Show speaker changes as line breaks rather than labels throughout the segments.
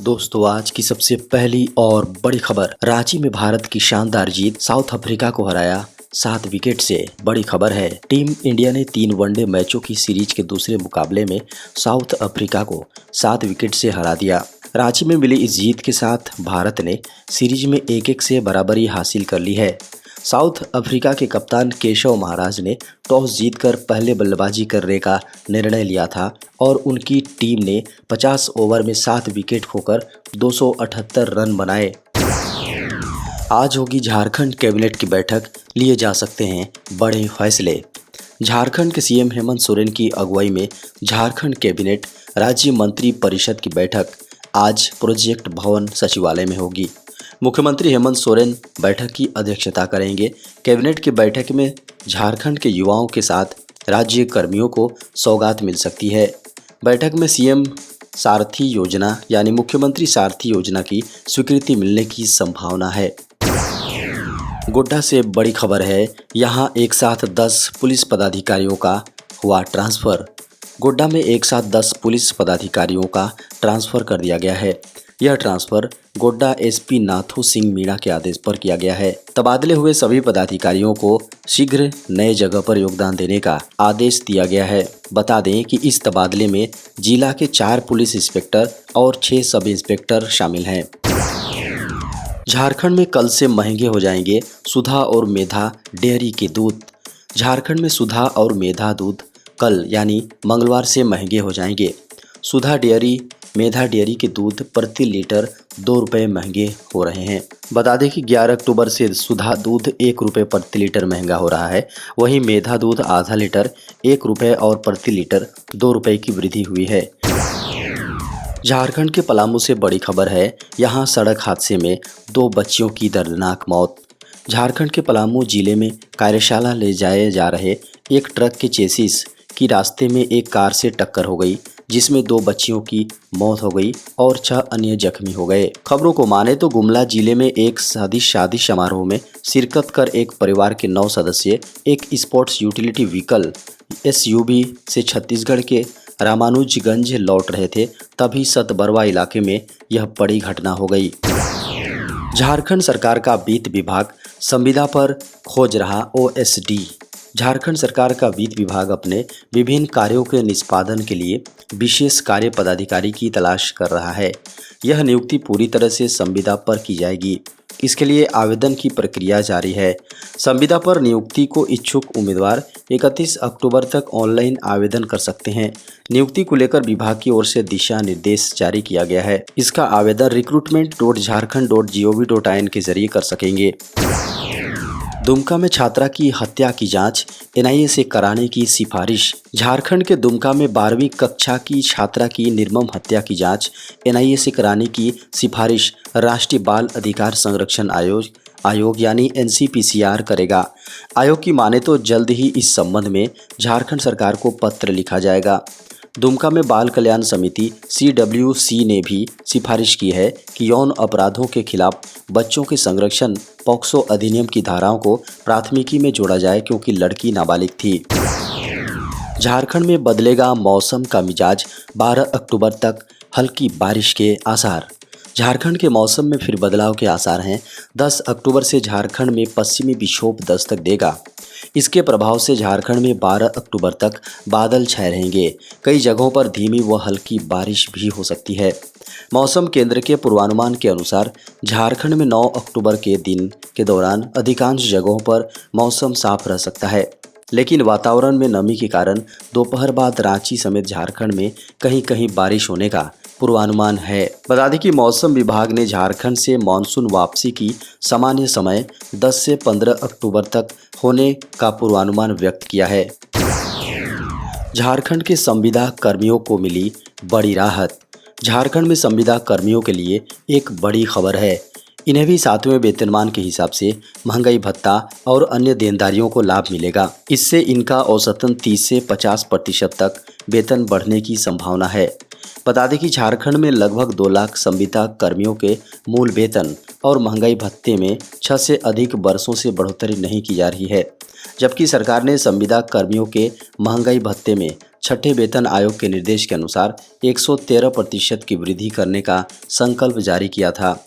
दोस्तों आज की सबसे पहली और बड़ी खबर, रांची में भारत की शानदार जीत, साउथ अफ्रीका को हराया 7 विकेट से। बड़ी खबर है, टीम इंडिया ने 3 वनडे मैचों की सीरीज के दूसरे मुकाबले में साउथ अफ्रीका को 7 विकेट से हरा दिया। रांची में मिली इस जीत के साथ भारत ने सीरीज में 1-1 से बराबरी हासिल कर ली है। साउथ अफ्रीका के कप्तान केशव महाराज ने टॉस जीतकर पहले बल्लेबाजी करने का निर्णय लिया था और उनकी टीम ने 50 ओवर में 7 विकेट खोकर 278 रन बनाए। आज होगी झारखंड कैबिनेट की बैठक, लिए जा सकते हैं बड़े फैसले। झारखंड के सीएम हेमंत सोरेन की अगुवाई में झारखंड कैबिनेट राज्य मंत्री परिषद की बैठक आज प्रोजेक्ट भवन सचिवालय में होगी। मुख्यमंत्री हेमंत सोरेन बैठक की अध्यक्षता करेंगे। कैबिनेट की बैठक में झारखंड के युवाओं के साथ राज्य कर्मियों को सौगात मिल सकती है। बैठक में सीएम सारथी योजना यानी मुख्यमंत्री सारथी योजना की स्वीकृति मिलने की संभावना है। गोड्डा से बड़ी खबर है, यहां एक साथ 10 पुलिस पदाधिकारियों का हुआ ट्रांसफर। गोड्डा में एक साथ 10 पुलिस पदाधिकारियों का ट्रांसफर कर दिया गया है। यह ट्रांसफर गोड्डा एसपी नाथू सिंह मीणा के आदेश पर किया गया है। तबादले हुए सभी पदाधिकारियों को शीघ्र नए जगह पर योगदान देने का आदेश दिया गया है। बता दें कि इस तबादले में जिला के 4 पुलिस इंस्पेक्टर और 6 सब इंस्पेक्टर शामिल हैं। झारखंड में कल से महंगे हो जाएंगे सुधा और मेधा डेयरी के दूध। झारखंड में सुधा और मेधा दूध कल यानी मंगलवार से महंगे हो जाएंगे। सुधा डेयरी मेधा डेयरी के दूध प्रति लीटर 2 रुपये महंगे हो रहे हैं। बता दें कि 11 अक्टूबर से सुधा दूध 1 रुपये प्रति लीटर महंगा हो रहा है। वहीं मेधा दूध आधा लीटर 1 रुपये और प्रति लीटर 2 रुपये की वृद्धि हुई है। झारखंड के पलामू से बड़ी खबर है, यहां सड़क हादसे में 2 बच्चियों की दर्दनाक मौत। झारखंड के पलामू जिले में कार्यशाला ले जाए जा रहे एक ट्रक के चेसिस की रास्ते में एक कार से टक्कर हो गई, जिसमें 2 बच्चियों की मौत हो गई और 6 अन्य जख्मी हो गए। खबरों को माने तो गुमला जिले में एक शादी समारोह में शिरकत कर एक परिवार के 9 सदस्य एक स्पोर्ट्स यूटिलिटी व्हीकल SUV से छत्तीसगढ़ के रामानुजगंज लौट रहे थे, तभी सतबरवा इलाके में यह बड़ी घटना हो गई। झारखंड सरकार का वित्त विभाग संविदा पर खोज रहा OSD। झारखंड सरकार का वित्त विभाग अपने विभिन्न कार्यों के निष्पादन के लिए विशेष कार्य पदाधिकारी की तलाश कर रहा है। यह नियुक्ति पूरी तरह से संविदा पर की जाएगी। इसके लिए आवेदन की प्रक्रिया जारी है। संविदा पर नियुक्ति को इच्छुक उम्मीदवार 31 अक्टूबर तक ऑनलाइन आवेदन कर सकते हैं। नियुक्ति को लेकर विभाग की ओर से दिशा निर्देश जारी किया गया है। इसका आवेदन recruitment.jharkhand.gov.in के जरिए कर सकेंगे। दुमका में छात्रा की हत्या की जांच NIA से कराने की सिफारिश। झारखंड के दुमका में 12वीं कक्षा की छात्रा की निर्मम हत्या की जांच NIA से कराने की सिफारिश राष्ट्रीय बाल अधिकार संरक्षण आयोग यानी NCPCR करेगा। आयोग की माने तो जल्द ही इस संबंध में झारखंड सरकार को पत्र लिखा जाएगा। दुमका में बाल कल्याण समिति CWC ने भी सिफारिश की है कि यौन अपराधों के खिलाफ बच्चों के संरक्षण पॉक्सो अधिनियम की धाराओं को प्राथमिकी में जोड़ा जाए, क्योंकि लड़की नाबालिग थी। झारखंड में बदलेगा मौसम का मिजाज, 12 अक्टूबर तक हल्की बारिश के आसार। झारखंड के मौसम में फिर बदलाव के आसार हैं। 10 अक्टूबर से झारखंड में पश्चिमी विक्षोभ दस्तक देगा। इसके प्रभाव से झारखंड में 12 अक्टूबर तक बादल छाए रहेंगे। कई जगहों पर धीमी व हल्की बारिश भी हो सकती है। मौसम केंद्र के पूर्वानुमान के अनुसार झारखंड में 9 अक्टूबर के दिन के दौरान अधिकांश जगहों पर मौसम साफ रह सकता है, लेकिन वातावरण में नमी के कारण दोपहर बाद रांची समेत झारखंड में कहीं कहीं बारिश होने का पूर्वानुमान है। बता दें कि मौसम विभाग ने झारखंड से मानसून वापसी की सामान्य समय 10 से 15 अक्टूबर तक होने का पूर्वानुमान व्यक्त किया है। झारखंड के संविदा कर्मियों को मिली बड़ी राहत। झारखंड में संविदा कर्मियों के लिए एक बड़ी खबर है। इन्हें भी 7वें वेतनमान के हिसाब से महंगाई भत्ता और अन्य देनदारियों को लाभ मिलेगा। इससे इनका औसतन 30 से 50% तक वेतन बढ़ने की संभावना है। बता दें कि झारखंड में लगभग 2 लाख संविदा कर्मियों के मूल वेतन और महंगाई भत्ते में 6 से अधिक वर्षों से बढ़ोतरी नहीं की जा रही है। जबकि सरकार ने संविदा कर्मियों के महंगाई भत्ते में छठे वेतन आयोग के निर्देश के अनुसार 113% की वृद्धि करने का संकल्प जारी किया था।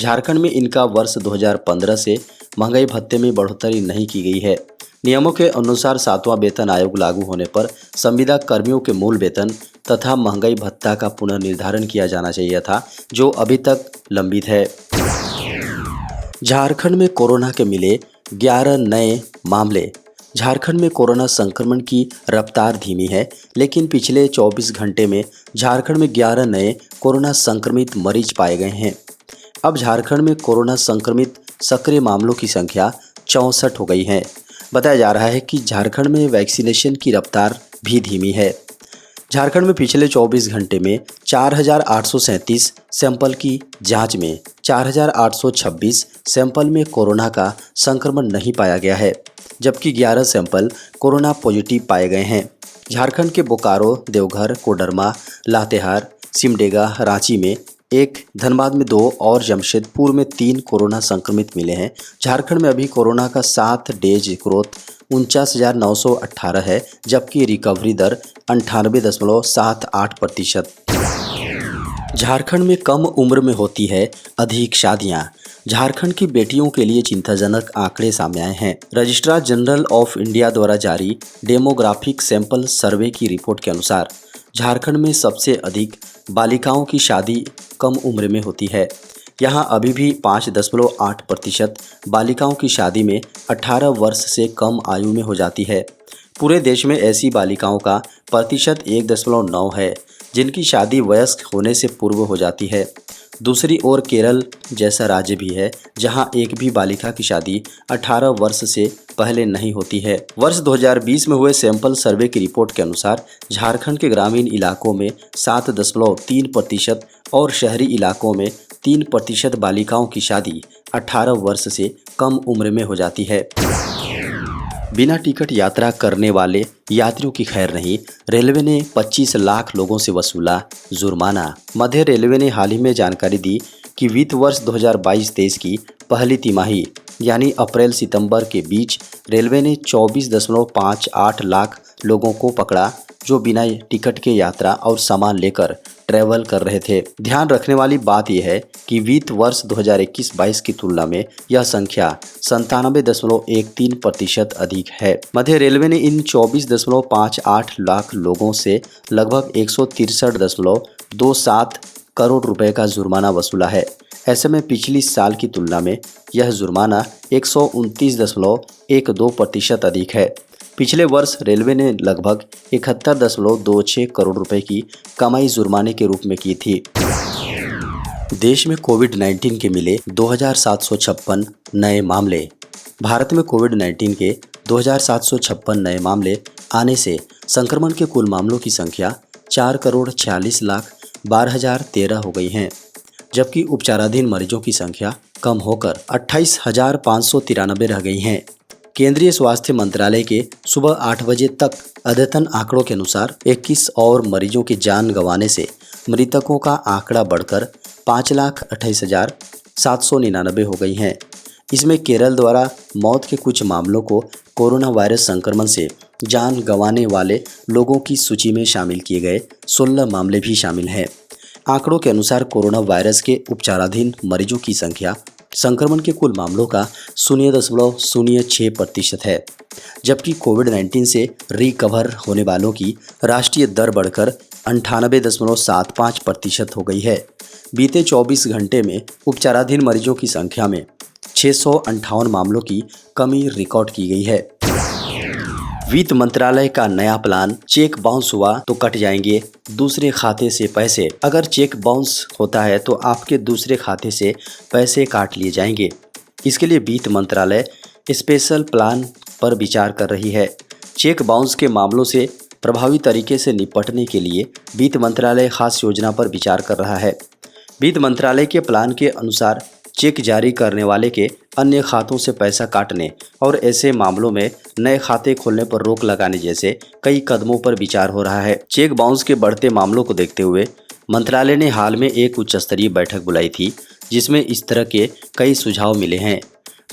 झारखंड में इनका वर्ष 2015 से महंगाई भत्ते में बढ़ोतरी नहीं की गई है। नियमों के अनुसार 7वां वेतन आयोग लागू होने पर संविदा कर्मियों के मूल वेतन तथा महंगाई भत्ता का पुनर्निर्धारण किया जाना चाहिए था, जो अभी तक लंबित है। झारखंड में कोरोना के मिले 11 नए मामले। झारखंड में कोरोना संक्रमण की रफ्तार धीमी है, लेकिन पिछले 24 घंटे में झारखंड में 11 नए कोरोना संक्रमित मरीज पाए गए हैं। अब झारखंड में कोरोना संक्रमित सक्रिय मामलों की संख्या 64 हो गई है। बताया जा रहा है कि झारखंड में वैक्सीनेशन की रफ्तार भी धीमी है। झारखंड में पिछले 24 घंटे में 4,837 सैंपल की जांच में 4,826 सैंपल में कोरोना का संक्रमण नहीं पाया गया है, जबकि 11 सैंपल कोरोना पॉजिटिव पाए गए हैं। झारखंड के बोकारो, देवघर, कोडरमा, लातेहार, सिमडेगा, रांची में 1, धनबाद में 2 और जमशेदपुर में 3 कोरोना संक्रमित मिले हैं। झारखंड में अभी कोरोना का 7 डेज ग्रोथ 49,918 है, जबकि रिकवरी दर 98.78%। झारखंड में कम उम्र में होती है अधिक शादियां। झारखंड की बेटियों के लिए चिंताजनक आंकड़े सामने आए हैं। रजिस्ट्रार जनरल ऑफ इंडिया द्वारा जारी डेमोग्राफिक सैंपल सर्वे की रिपोर्ट के अनुसार झारखंड में सबसे अधिक बालिकाओं की शादी कम उम्र में होती है। यहाँ अभी भी 5.8% बालिकाओं की शादी में 18 वर्ष से कम आयु में हो जाती है। पूरे देश में ऐसी बालिकाओं का प्रतिशत 1.9 है, जिनकी शादी वयस्क होने से पूर्व हो जाती है। दूसरी ओर केरल जैसा राज्य भी है, जहां एक भी बालिका की शादी 18 वर्ष से पहले नहीं होती है। वर्ष 2020 में हुए सैंपल सर्वे की रिपोर्ट के अनुसार झारखंड के ग्रामीण इलाकों में 7.3% और शहरी इलाकों में 3% बालिकाओं की शादी 18 वर्ष से कम उम्र में हो जाती है। बिना टिकट यात्रा करने वाले यात्रियों की खैर नहीं, रेलवे ने 25 लाख लोगों से वसूला जुर्माना। मध्य रेलवे ने हाल ही में जानकारी दी कि वित्त वर्ष 2022-23 की पहली तिमाही यानी अप्रैल सितंबर के बीच रेलवे ने 24.58 लाख लोगों को पकड़ा, जो बिना टिकट के यात्रा और सामान लेकर ट्रैवल कर रहे थे। ध्यान रखने वाली बात यह है कि वित्त वर्ष 2021-22 की तुलना में यह संख्या 97.13% अधिक है। मध्य रेलवे ने इन 24.58 लाख लोगों से लगभग 163.27 करोड़ रुपए का जुर्माना वसूला है। ऐसे में पिछली साल की तुलना में यह जुर्माना 129.12% अधिक है। पिछले वर्ष रेलवे ने लगभग 71.26 करोड़ रुपए की कमाई जुर्माने के रूप में की थी। देश में कोविड-19 के मिले 2,756 नए मामले। भारत में कोविड-19 के 2,756 नए मामले आने से संक्रमण के कुल मामलों की संख्या 4,46,12,013 हो गई है, जबकि उपचाराधीन मरीजों की संख्या कम होकर 28,593 रह गई हैं। केंद्रीय स्वास्थ्य मंत्रालय के सुबह 8 बजे तक अद्यतन आंकड़ों के अनुसार 21 और मरीजों की जान गंवाने से मृतकों का आंकड़ा बढ़कर 5,28,799 हो गई हैं। इसमें केरल द्वारा मौत के कुछ मामलों को कोरोना वायरस संक्रमण से जान गंवाने वाले लोगों की सूची में शामिल किए गए 16 मामले भी शामिल हैं। आंकड़ों के अनुसार कोरोना वायरस के उपचाराधीन मरीजों की संख्या संक्रमण के कुल मामलों का 0.06% है, जबकि कोविड-19 से रिकवर होने वालों की राष्ट्रीय दर बढ़कर 98.75% हो गई है। बीते 24 घंटे में उपचाराधीन मरीजों की संख्या में 658 मामलों की कमी रिकॉर्ड की गई है। वित्त मंत्रालय का नया प्लान, चेक बाउंस हुआ तो कट जाएंगे दूसरे खाते से पैसे। अगर चेक बाउंस होता है तो आपके दूसरे खाते से पैसे काट लिए जाएंगे। इसके लिए वित्त मंत्रालय स्पेशल प्लान पर विचार कर रही है। चेक बाउंस के मामलों से प्रभावी तरीके से निपटने के लिए वित्त मंत्रालय खास योजना पर विचार कर रहा है। वित्त मंत्रालय के प्लान के अनुसार चेक जारी करने वाले के अन्य खातों से पैसा काटने और ऐसे मामलों में नए खाते खोलने पर रोक लगाने जैसे कई कदमों पर विचार हो रहा है। चेक बाउंस के बढ़ते मामलों को देखते हुए मंत्रालय ने हाल में एक उच्च स्तरीय बैठक बुलाई थी, जिसमें इस तरह के कई सुझाव मिले हैं।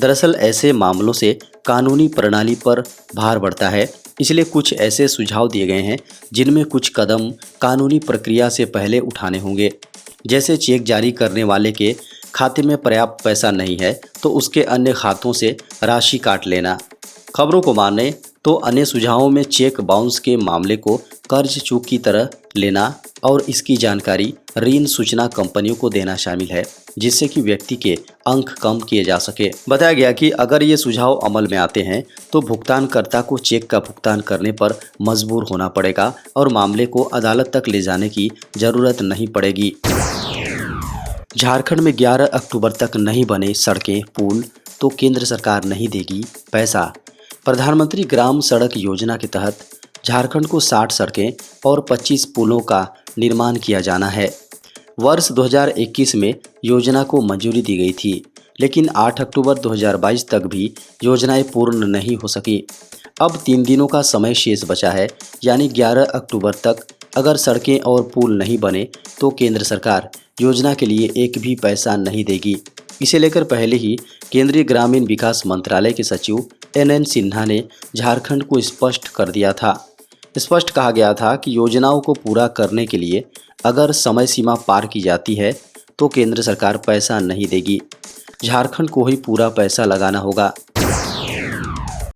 दरअसल ऐसे मामलों से कानूनी प्रणाली पर भार बढ़ता है। इसलिए कुछ ऐसे सुझाव दिए गए हैं जिनमें कुछ कदम कानूनी प्रक्रिया से पहले उठाने होंगे। जैसे चेक जारी करने वाले के खाते में पर्याप्त पैसा नहीं है तो उसके अन्य खातों से राशि काट लेना। खबरों को माने तो अन्य सुझावों में चेक बाउंस के मामले को कर्ज चूक की तरह लेना और इसकी जानकारी ऋण सूचना कंपनियों को देना शामिल है, जिससे कि व्यक्ति के अंक कम किए जा सके। बताया गया कि अगर ये सुझाव अमल में आते हैं तो भुगतानकर्ता को चेक का भुगतान करने पर मजबूर होना पड़ेगा और मामले को अदालत तक ले जाने की जरूरत नहीं पड़ेगी। झारखंड में 11 अक्टूबर तक नहीं बने सड़कें पुल तो केंद्र सरकार नहीं देगी पैसा। प्रधानमंत्री ग्राम सड़क योजना के तहत झारखंड को 60 सड़कें और 25 पुलों का निर्माण किया जाना है। वर्ष 2021 में योजना को मंजूरी दी गई थी, लेकिन 8 अक्टूबर 2022 तक भी योजनाएं पूर्ण नहीं हो सकी। अब 3 दिनों का समय शेष बचा है, यानी 11 अक्टूबर तक अगर सड़कें और पुल नहीं बने तो केंद्र सरकार योजना के लिए एक भी पैसा नहीं देगी। इसे लेकर पहले ही केंद्रीय ग्रामीण विकास मंत्रालय के सचिव NN सिन्हा ने झारखंड को स्पष्ट कर दिया था। स्पष्ट कहा गया था कि योजनाओं को पूरा करने के लिए अगर समय सीमा पार की जाती है तो केंद्र सरकार पैसा नहीं देगी, झारखंड को ही पूरा पैसा लगाना होगा।